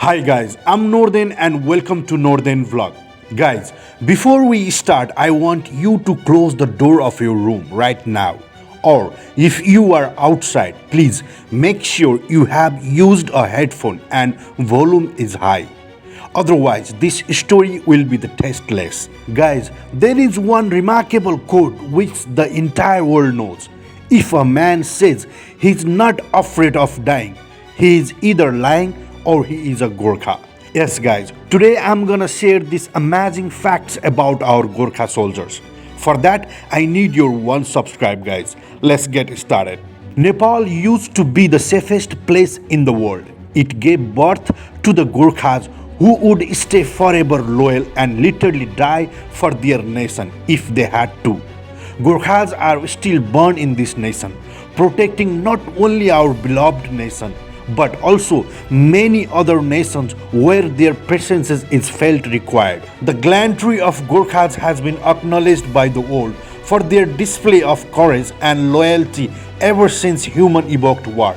Hi guys, I'm Norden and welcome to Norden Vlog. Guys, before we start, I want you to close the door of your room right now. Or if you are outside, please make sure you have used a headphone and volume is high. Otherwise, this story will be the tasteless. Guys, there is one remarkable quote which the entire world knows. If a man says he's not afraid of dying, he is either lying or he is a Gorkha. Yes guys, today I'm gonna share these amazing facts about our Gorkha soldiers. For that, I need your one subscribe guys. Let's get started. Nepal used to be the safest place in the world. It gave birth to the Gorkhas who would stay forever loyal and literally die for their nation if they had to. Gorkhas are still born in this nation, protecting not only our beloved nation, but also many other nations where their presence is felt required. The gallantry of Gorkhas has been acknowledged by the world for their display of courage and loyalty ever since human evoked war.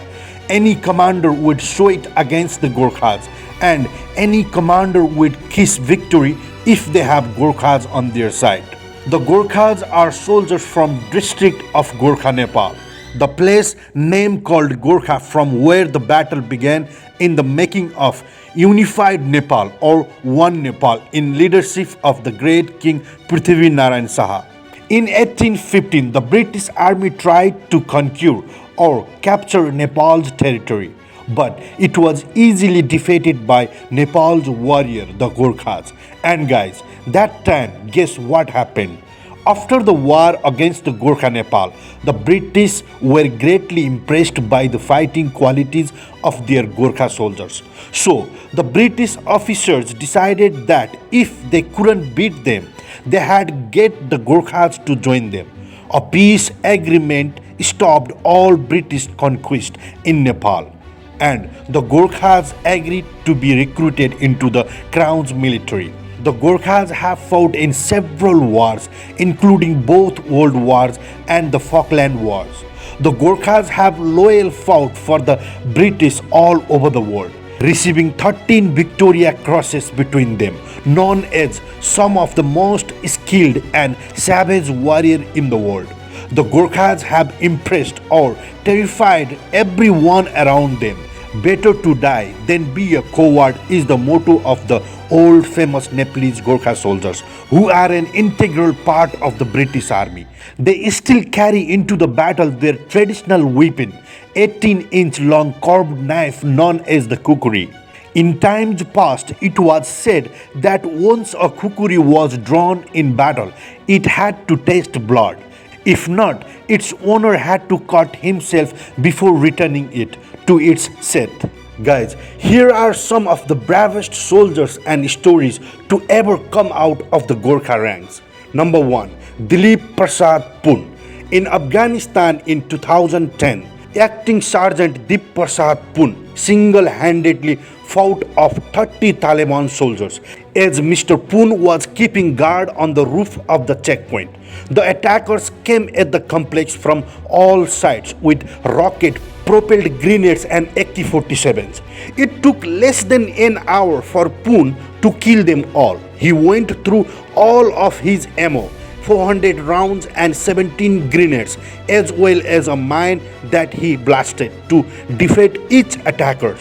Any commander would show it against the Gorkhas, and any commander would kiss victory if they have Gorkhas on their side. The Gorkhas are soldiers from district of Gorkha, Nepal. The place name called Gorkha from where the battle began in the making of unified Nepal or one Nepal in leadership of the great King Prithvi Narayan Saha. In 1815, the British army tried to conquer or capture Nepal's territory, but it was easily defeated by Nepal's warrior, the Gorkhas. And guys, that time, guess what happened? After the war against the Gorkha Nepal, the British were greatly impressed by the fighting qualities of their Gorkha soldiers. So, the British officers decided that if they couldn't beat them, they had to get the Gorkhas to join them. A peace agreement stopped all British conquest in Nepal, and the Gorkhas agreed to be recruited into the Crown's military. The Gorkhas have fought in several wars, including both World Wars and the Falkland Wars. The Gorkhas have loyal fought for the British all over the world, receiving 13 Victoria Crosses between them, known as some of the most skilled and savage warriors in the world. The Gorkhas have impressed or terrified everyone around them. Better to die than be a coward is the motto of the old famous Nepalese Gorkha soldiers, who are an integral part of the British army. They still carry into the battle their traditional weapon, 18-inch long curved knife known as the kukuri. In times past, it was said that once a kukuri was drawn in battle, it had to taste blood. If not, its owner had to cut himself before returning it to its sheath. Guys, here are some of the bravest soldiers and stories to ever come out of the Gorkha ranks. Number 1. Dilip Prasad Pun. In Afghanistan in 2010, Acting Sergeant Dilip Prasad Pun single-handedly fought off 30 Taliban soldiers as Mr. Pun was keeping guard on the roof of the checkpoint. The attackers came at the complex from all sides with rocket-propelled grenades and AK-47s. It took less than an hour for Pun to kill them all. He went through all of his ammo, 400 rounds and 17 grenades, as well as a mine that he blasted to defeat each attacker.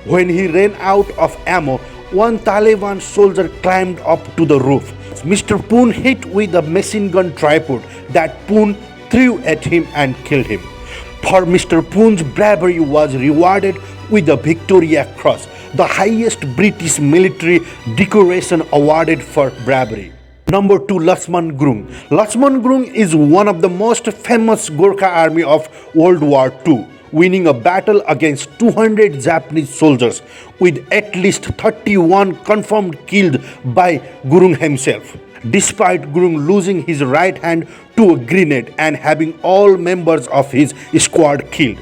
When he ran out of ammo, one Taliban soldier climbed up to the roof. Mr. Pun hit with a machine gun tripod that Pun threw at him and killed him. For Mr. Pun's bravery was rewarded with the Victoria Cross, the highest British military decoration awarded for bravery. Number 2. Laxman Groom. Laxman Groom is one of the most famous Gorkha army of World War II, winning a battle against 200 Japanese soldiers, with at least 31 confirmed killed by Groom himself, despite Groom losing his right hand to a grenade and having all members of his squad killed.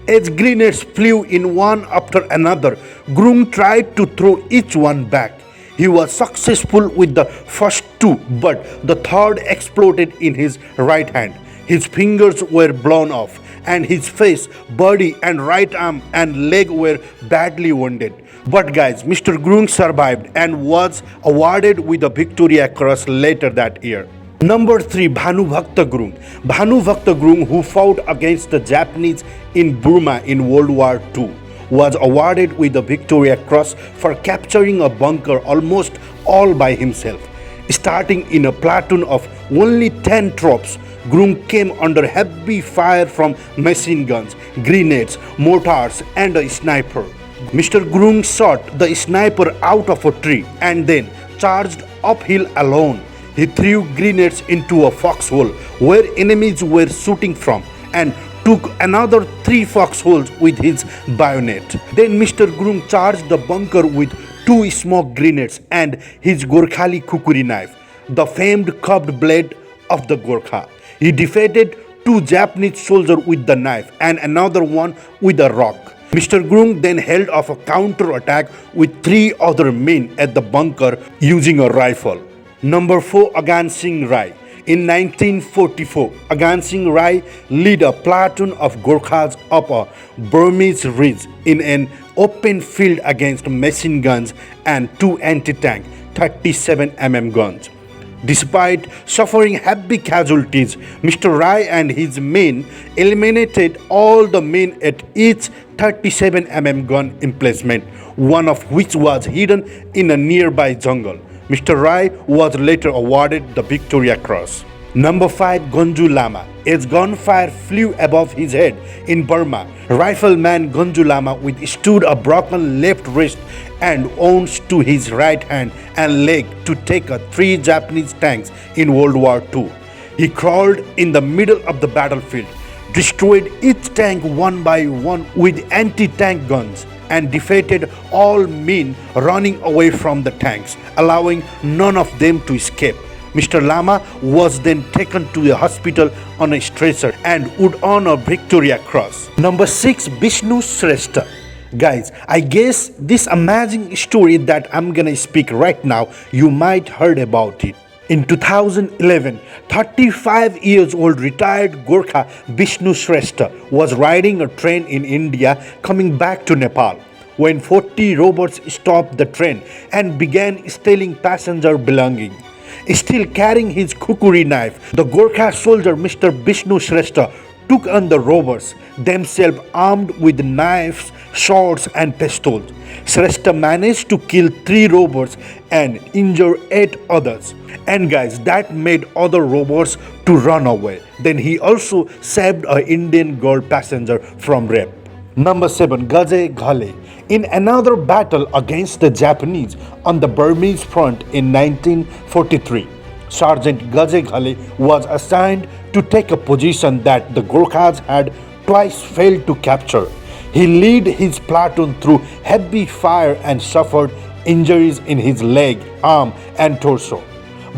As grenades flew in one after another, Groom tried to throw each one back. He was successful with the first two, but the third exploded in his right hand. His fingers were blown off, and his face, body, and right arm and leg were badly wounded. But guys, Mr. Groom survived and was awarded with the Victoria Cross later that year. Number 3, Bhanu Bhakta Groom. Bhanu Bhakta Groom, who fought against the Japanese in Burma in World War II, was awarded with the Victoria Cross for capturing a bunker almost all by himself. Starting in a platoon of only 10 troops, Groom came under heavy fire from machine guns, grenades, mortars, and a sniper. Mr. Groom shot the sniper out of a tree and then charged uphill alone. He threw grenades into a foxhole where enemies were shooting from and took another 3 foxholes with his bayonet. Then Mr. Groom charged the bunker with 2 smoke grenades and his Gorkhali kukuri knife, the famed curved blade of the Gorkha. He defeated 2 Japanese soldiers with the knife and another one with a rock. Mr. Groom then held off a counter-attack with 3 other men at the bunker using a rifle. Number 4, Agan Singh Rai. In 1944, Agan Singh Rai led a platoon of Gorkhas up a Burmese ridge in an open field against machine guns and 2 anti-tank 37mm guns. Despite suffering heavy casualties, Mr. Rai and his men eliminated all the men at each 37mm gun emplacement, one of which was hidden in a nearby jungle. Mr. Rai was later awarded the Victoria Cross. Number 5, Gonju Lama. As gunfire flew above his head in Burma, rifleman Gonju Lama withstood a broken left wrist and wounds to his right hand and leg to take 3 Japanese tanks in World War II. He crawled in the middle of the battlefield, destroyed each tank one by one with anti-tank guns, and defeated all men running away from the tanks, allowing none of them to escape. Mr. Lama was then taken to the hospital on a stretcher and would earn a Victoria Cross. Number 6, Vishnu Shrestha. Guys, I guess this amazing story that I'm gonna speak right now, you might heard about it. In 2011, 35 years old retired Gorkha Vishnu Shrestha was riding a train in India coming back to Nepal when 40 robbers stopped the train and began stealing passenger belongings. Still carrying his kukuri knife, the Gorkha soldier Mr. Vishnu Shrestha took on the robbers, themselves armed with knives, swords and pistols. Shrestha managed to kill 3 robbers and injure 8 others. And guys, that made other robbers to run away. Then he also saved an Indian girl passenger from rape. Number 7, Gaje Ghale. In another battle against the Japanese on the Burmese front in 1943, Sergeant Gaje Ghale was assigned to take a position that the Gorkhas had twice failed to capture. He led his platoon through heavy fire and suffered injuries in his leg, arm and torso.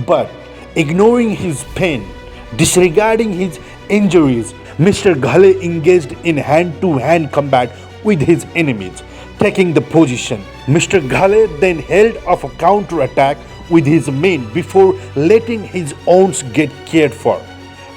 But ignoring his pain, disregarding his injuries, Mr. Ghale engaged in hand-to-hand combat with his enemies, taking the position. Mr. Ghale then held off a counter-attack with his men before letting his wounds get cared for.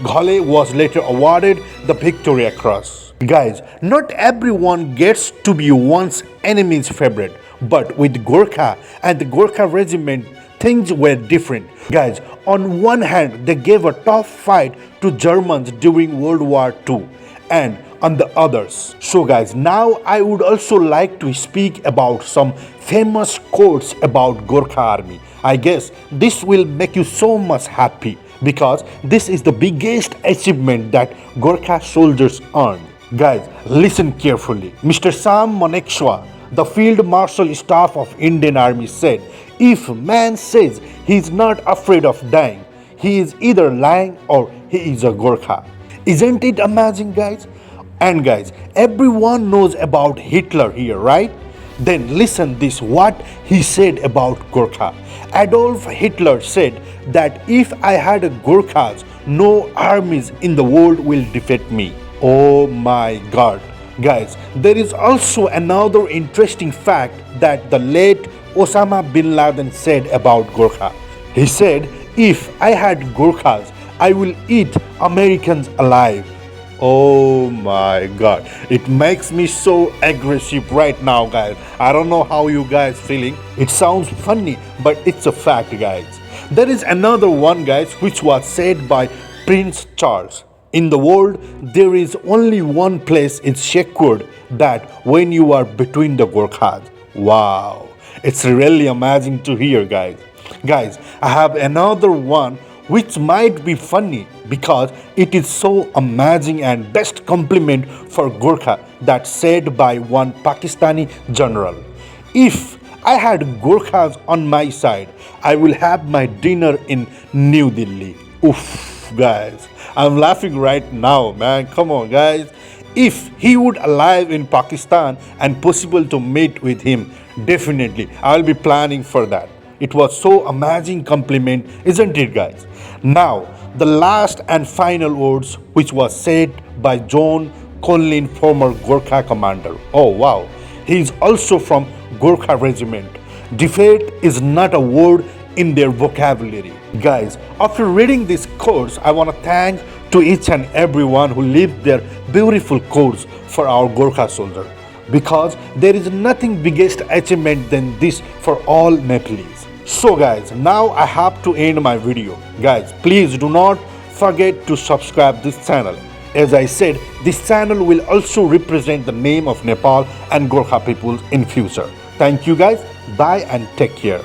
Ghale was later awarded the Victoria Cross. Guys, not everyone gets to be one's enemy's favorite, but with Gorkha and the Gorkha regiment, things were different. Guys, on one hand, they gave a tough fight to Germans during World War II, and on the others. So guys, now I would also like to speak about some famous quotes about Gorkha army. I guess this will make you so much happy because this is the biggest achievement that Gorkha soldiers earned. Guys, listen carefully. Mr. Sam Manekshaw, the Field Marshal Staff of Indian Army, said, "If man says he is not afraid of dying, he is either lying or he is a Gorkha." Isn't it amazing, guys? And guys, everyone knows about Hitler here, right? Then listen this what he said about Gorkha. Adolf Hitler said that if I had a Gorkhas, no armies in the world will defeat me. Oh my God. Guys, there is also another interesting fact that the late Osama bin Laden said about Gorkha. He said, "If I had Gorkhas, I will eat Americans alive." Oh my god, it makes me so aggressive right now, guys. I don't know how you guys feeling. It sounds funny, but it's a fact, guys. There is another one, guys, which was said by Prince Charles. In the world, there is only one place in secured that when you are between the Gorkhas. Wow, it's really amazing to hear, guys. Guys, I have another one which might be funny because it is so amazing and best compliment for Gorkha that said by one Pakistani general. If I had Gorkhas on my side, I will have my dinner in New Delhi. Oof, guys, I'm laughing right now, man. Come on, guys. If he would alive in Pakistan and possible to meet with him, definitely I'll be planning for that. It was so amazing compliment, isn't it, guys? Now, the last and final words which was said by John Conlin, former Gorkha commander. Oh wow, he is also from Gorkha regiment. Defeat is not a word in their vocabulary. Guys, after reading this course, I want to thank to each and everyone who lived their beautiful course for our Gorkha soldier. Because there is nothing biggest achievement than this for all Nepalese. So guys, now I have to end my video. Guys, please do not forget to subscribe this channel. As I said, this channel will also represent the name of Nepal and Gorkha people in future. Thank you guys. Bye and take care.